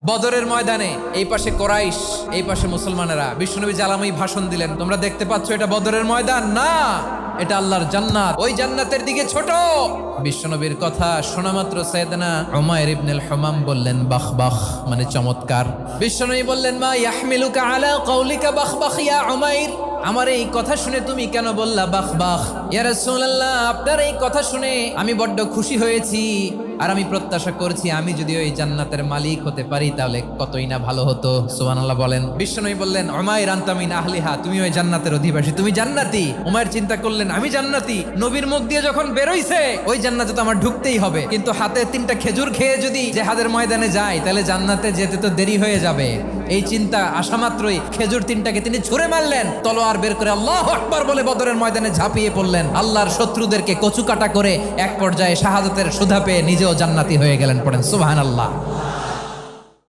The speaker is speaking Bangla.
বদরের ময়দানে এই পাশে কোরাইশ, এই পাশে মুসলমানেরা। বিশ্বনবী জ্বালাময়ী ভাষণ দিলেন, তোমরা দেখতে পাচ্ছ এটা বদরের ময়দান না, এটা আল্লাহর জান্নাত, ওই জান্নাতের দিকে ছোট। বিশ্বনবীর কথা শোনা মাত্র সাইয়েদনা উমাইর ইবনুল হুমাম বললেন বাখ বাখ, মানে চমৎকার। বিশ্বনবী বললেন মা ইয়াহমিলুকা আলা কাউলিকা বাখ বাখ ইয়া উমাইর, আমার এই কথা শুনে তুমি কেন বললা বাখ বাখ? ইয়া রাসূলুল্লাহ, আপনার এই কথা শুনে আমি বড্ড খুশি হয়েছি, আর আমি প্রত্যাশা করছি আমি যদি ওই জান্নাতের মালিক হতে পারি তাহলে কতই না ভালো হতো। সুবহানাল্লাহ বলেন। বিশ্বনবী বললেন উমাইর আনতা মিন আহলিহা, তুমি ওই জান্নাতের অধিবাসী, তুমি জান্নাতি। উমাইর চিন্তা করলেন আমি জান্নাতি, নবীর মুখ দিয়ে যখন বেরোইছে ওই জান্নাতে তো আমার ঢুকতেই হবে, কিন্তু হাতে 3টা খেজুর খেয়ে যদি জেহাদের ময়দানে যাই তাহলে জান্নাতে যেতে তো দেরি হয়ে যাবে। এই চিন্তা আসা মাত্রই খেজুর 3টাকে তিনি ছুঁড়ে মারলেন, তলোয়ার বের করে আল্লাহু আকবার বলে বদরের ময়দানে ঝাঁপিয়ে পড়লেন। আল্লাহর শত্রুদেরকে কচুকাটা করে এক পর্যায়ে শাহাদাতের সুধা পেয়ে নিজেও জান্নাতি হয়ে গেলেন। পড়েন সুবহানাল্লাহ।